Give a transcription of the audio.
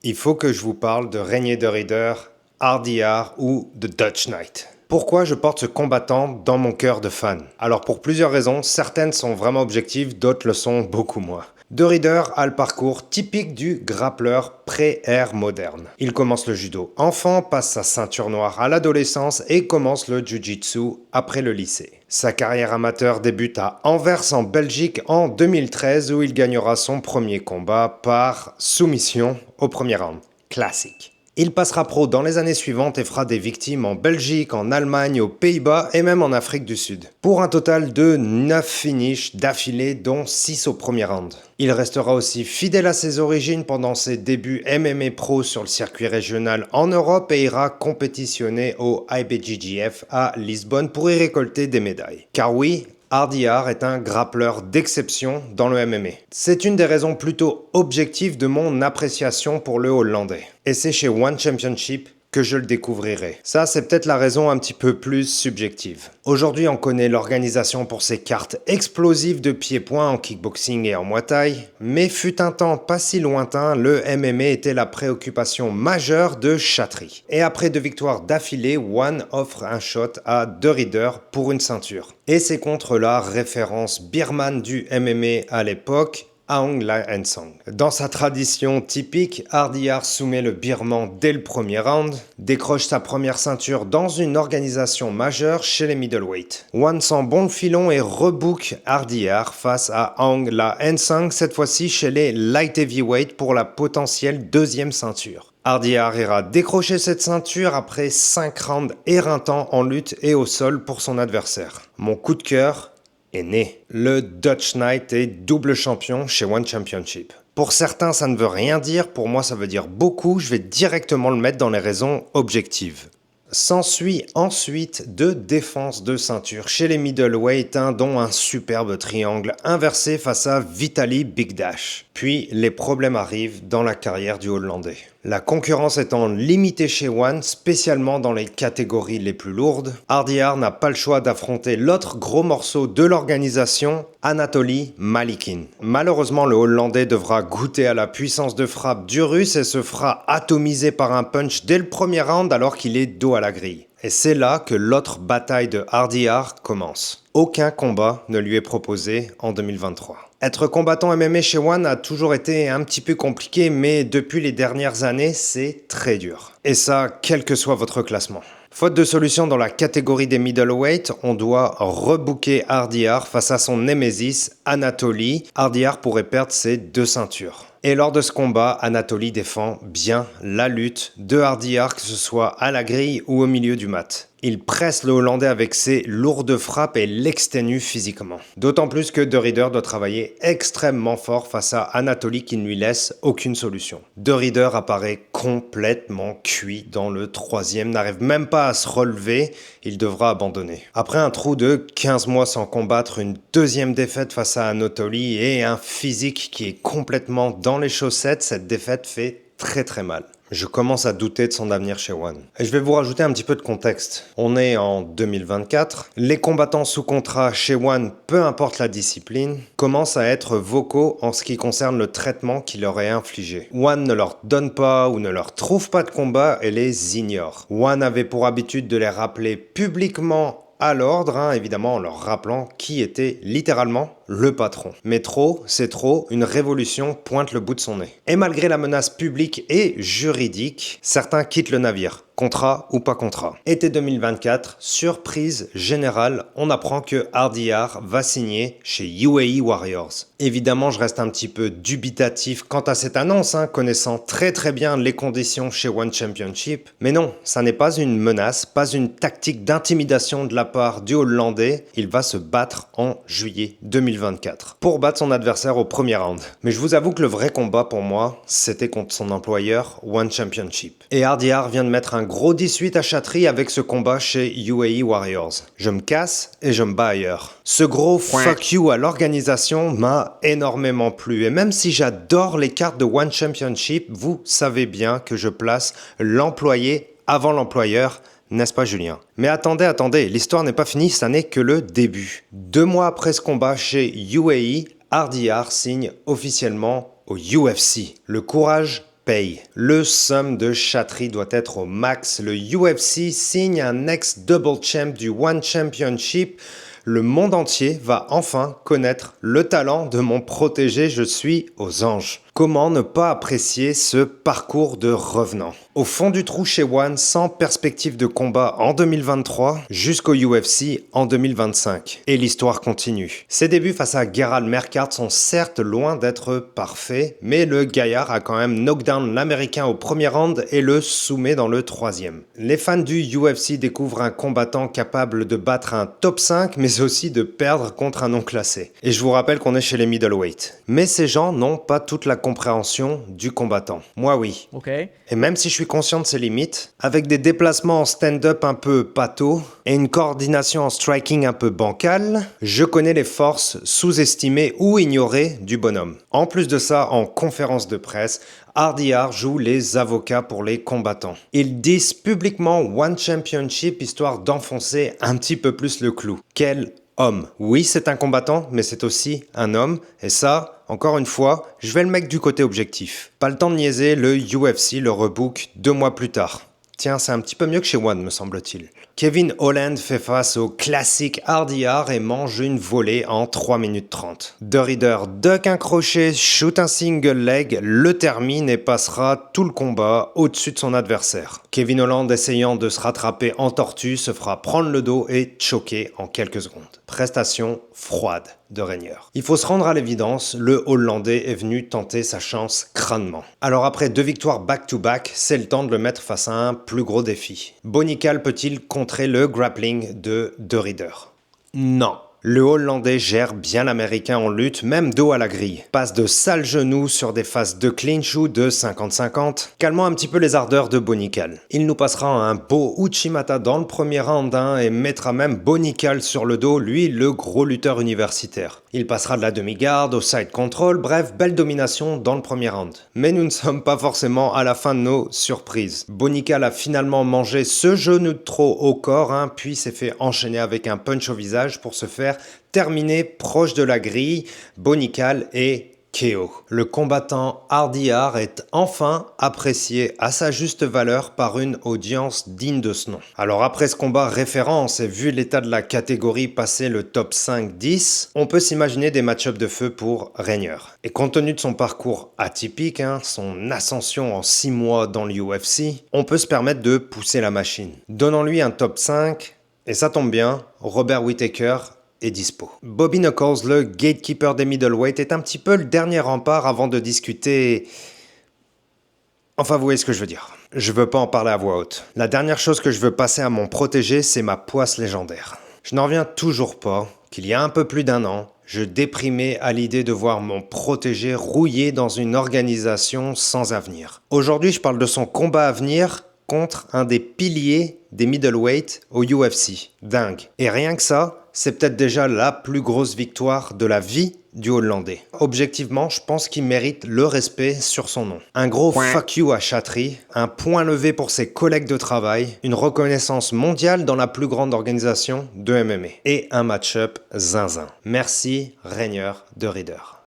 Il faut que je vous parle de Reinier de Ridder, RDR ou The Dutch Knight. Pourquoi je porte ce combattant dans mon cœur de fan? Alors pour plusieurs raisons, certaines sont vraiment objectives, d'autres le sont beaucoup moins. De Ridder a le parcours typique du grappleur pré-ère moderne. Il commence le judo enfant, passe sa ceinture noire à l'adolescence et commence le jiu-jitsu après le lycée. Sa carrière amateur débute à Anvers en Belgique en 2013 où il gagnera son premier combat par soumission au premier round. Classique. Il passera pro dans les années suivantes et fera des victimes en Belgique, en Allemagne, aux Pays-Bas et même en Afrique du Sud. Pour un total de 9 finishes d'affilée, dont 6 au premier round. Il restera aussi fidèle à ses origines pendant ses débuts MMA pro sur le circuit régional en Europe et ira compétitionner au IBJJF à Lisbonne pour y récolter des médailles. Car oui, RDR est un grappleur d'exception dans le MMA. C'est une des raisons plutôt objectives de mon appréciation pour le Hollandais. Et c'est chez One Championship que je le découvrirai. Ça, c'est peut-être la raison un petit peu plus subjective. Aujourd'hui, on connaît l'organisation pour ses cartes explosives de pieds-points en kickboxing et en muay thai, mais fut un temps pas si lointain, le MMA était la préoccupation majeure de Chatri. Et après 2 victoires d'affilée, One offre un shot à De Ridder pour une ceinture. Et c'est contre la référence birmane du MMA à l'époque, Aung La N Sang. Dans sa tradition typique, RDR soumet le Birman dès le premier round, décroche sa première ceinture dans une organisation majeure chez les middleweight. One sent bon le filon et rebook RDR face à Aung La N Sang, cette fois-ci chez les light heavyweight pour la potentielle deuxième ceinture. RDR ira décrocher cette ceinture après 5 rounds éreintants en lutte et au sol pour son adversaire. Mon coup de cœur est né. Le Dutch Knight est double champion chez One Championship. Pour certains, ça ne veut rien dire, pour moi ça veut dire beaucoup, je vais directement le mettre dans les raisons objectives. S'ensuit ensuite 2 défenses de ceinture chez les middleweight, dont un superbe triangle inversé face à Vitaly Bigdash. Puis les problèmes arrivent dans la carrière du Hollandais. La concurrence étant limitée chez One, spécialement dans les catégories les plus lourdes, RDR n'a pas le choix d'affronter l'autre gros morceau de l'organisation, Anatoly Malikin. Malheureusement, le Hollandais devra goûter à la puissance de frappe du Russe et se fera atomiser par un punch dès le premier round alors qu'il est dos à la grille. Et c'est là que l'autre bataille de RDR commence. Aucun combat ne lui est proposé en 2023. Être combattant MMA chez One a toujours été un petit peu compliqué, mais depuis les dernières années, c'est très dur. Et ça, quel que soit votre classement. Faute de solution dans la catégorie des middleweight, on doit rebooker RDR face à son némésis Anatoly. RDR pourrait perdre ses 2 ceintures. Et lors de ce combat, Anatoly défend bien la lutte de RDR, que ce soit à la grille ou au milieu du mat. Il presse le Hollandais avec ses lourdes frappes et l'exténue physiquement. D'autant plus que De Ridder doit travailler extrêmement fort face à Anatoly qui ne lui laisse aucune solution. De Ridder apparaît complètement cuit dans le 3e, n'arrive même pas à se relever, il devra abandonner. Après un trou de 15 mois sans combattre, une 2e défaite face à Anatoly et un physique qui est complètement dans les chaussettes, cette défaite fait très mal. Je commence à douter de son avenir chez One. Et je vais vous rajouter un petit peu de contexte. On est en 2024. Les combattants sous contrat chez One, peu importe la discipline, commencent à être vocaux en ce qui concerne le traitement qu'il leur est infligé. One ne leur donne pas ou ne leur trouve pas de combat et les ignore. One avait pour habitude de les rappeler publiquement à l'ordre, évidemment en leur rappelant qui était littéralement le patron. Mais trop, c'est trop, une révolution pointe le bout de son nez. Et malgré la menace publique et juridique, certains quittent le navire. Contrat ou pas contrat. Été 2024, surprise générale, on apprend que RDR va signer chez UAE Warriors. Évidemment, je reste un petit peu dubitatif quant à cette annonce, connaissant très bien les conditions chez One Championship. Mais non, ça n'est pas une menace, pas une tactique d'intimidation de la part du Hollandais. Il va se battre en juillet 2024 pour battre son adversaire au premier round. Mais je vous avoue que le vrai combat pour moi, c'était contre son employeur One Championship. Et RDR vient de mettre un gros 18 à Chatri avec ce combat chez UAE Warriors. Je me casse et je me bats ailleurs. Ce gros fuck you à l'organisation m'a énormément plu. Et même si j'adore les cartes de One Championship, vous savez bien que je place l'employé avant l'employeur. N'est-ce pas Julien? Mais attendez, l'histoire n'est pas finie, ça n'est que le début. 2 mois après ce combat chez UAE, RDR signe officiellement au UFC. Le courage paye. Le sum de Chatri doit être au max. Le UFC signe un ex-double champ du One Championship. Le monde entier va enfin connaître le talent de mon protégé, je suis aux anges. Comment ne pas apprécier ce parcours de revenant? Au fond du trou chez One, sans perspective de combat en 2023, jusqu'au UFC en 2025. Et l'histoire continue. Ses débuts face à Gerald Merkart sont certes loin d'être parfaits, mais le gaillard a quand même knockdown l'américain au premier round et le soumet dans le troisième. Les fans du UFC découvrent un combattant capable de battre un top 5, mais aussi de perdre contre un non classé. Et je vous rappelle qu'on est chez les middleweight. Mais ces gens n'ont pas toute la compréhension du combattant. Moi oui. Okay. Et même si je suis conscient de ses limites, avec des déplacements en stand-up un peu pâteaux et une coordination en striking un peu bancale, je connais les forces sous-estimées ou ignorées du bonhomme. En plus de ça, en conférence de presse, RDR joue les avocats pour les combattants. Ils disent publiquement One Championship histoire d'enfoncer un petit peu plus le clou. Quel homme. Oui, c'est un combattant, mais c'est aussi un homme. Et ça, encore une fois, je vais le mec du côté objectif. Pas le temps de niaiser, le UFC le rebook 2 mois plus tard. Tiens, c'est un petit peu mieux que chez One, me semble-t-il. Kevin Holland fait face au classique RDR et mange une volée en 3 minutes 30. The Reader duck un crochet, shoot un single leg, le termine et passera tout le combat au-dessus de son adversaire. Kevin Holland, essayant de se rattraper en tortue, se fera prendre le dos et choquer en quelques secondes. Prestation froide de Rainier. Il faut se rendre à l'évidence, le Hollandais est venu tenter sa chance crânement. Alors après 2 victoires back-to-back, c'est le temps de le mettre face à un plus gros défi. Bonical peut-il contrer le grappling de The Reader? Non. Le Hollandais gère bien l'Américain en lutte, même dos à la grille. Passe de sales genoux sur des phases de clinch ou de 50-50, calmant un petit peu les ardeurs de Bonical. Il nous passera un beau Uchimata dans le premier round et mettra même Bonical sur le dos, lui le gros lutteur universitaire. Il passera de la demi-garde au side control, bref, belle domination dans le premier round. Mais nous ne sommes pas forcément à la fin de nos surprises. Bonical a finalement mangé ce genou de trop au corps, puis s'est fait enchaîner avec un punch au visage pour se faire terminer proche de la grille. Bonical et KO. Le combattant RDR est enfin apprécié à sa juste valeur par une audience digne de ce nom. Alors après ce combat référence et vu l'état de la catégorie passer le top 5-10, on peut s'imaginer des match-ups de feu pour Rainier. Et compte tenu de son parcours atypique, son ascension en 6 mois dans l'UFC, on peut se permettre de pousser la machine. Donnons-lui un top 5, et ça tombe bien, Robert Whittaker est dispo. Bobby Knuckles, le gatekeeper des middleweight, est un petit peu le dernier rempart avant de discuter... Enfin, vous voyez ce que je veux dire. Je veux pas en parler à voix haute. La dernière chose que je veux passer à mon protégé, c'est ma poisse légendaire. Je n'en reviens toujours pas qu'il y a un peu plus d'1 an, je déprimais à l'idée de voir mon protégé rouillé dans une organisation sans avenir. Aujourd'hui, je parle de son combat à venir contre un des piliers des middleweight au UFC. Dingue. Et rien que ça, c'est peut-être déjà la plus grosse victoire de la vie du Hollandais. Objectivement, je pense qu'il mérite le respect sur son nom. Un gros fuck you à Chatri, un point levé pour ses collègues de travail, une reconnaissance mondiale dans la plus grande organisation de MMA et un match-up zinzin. Merci Rainier The Reader.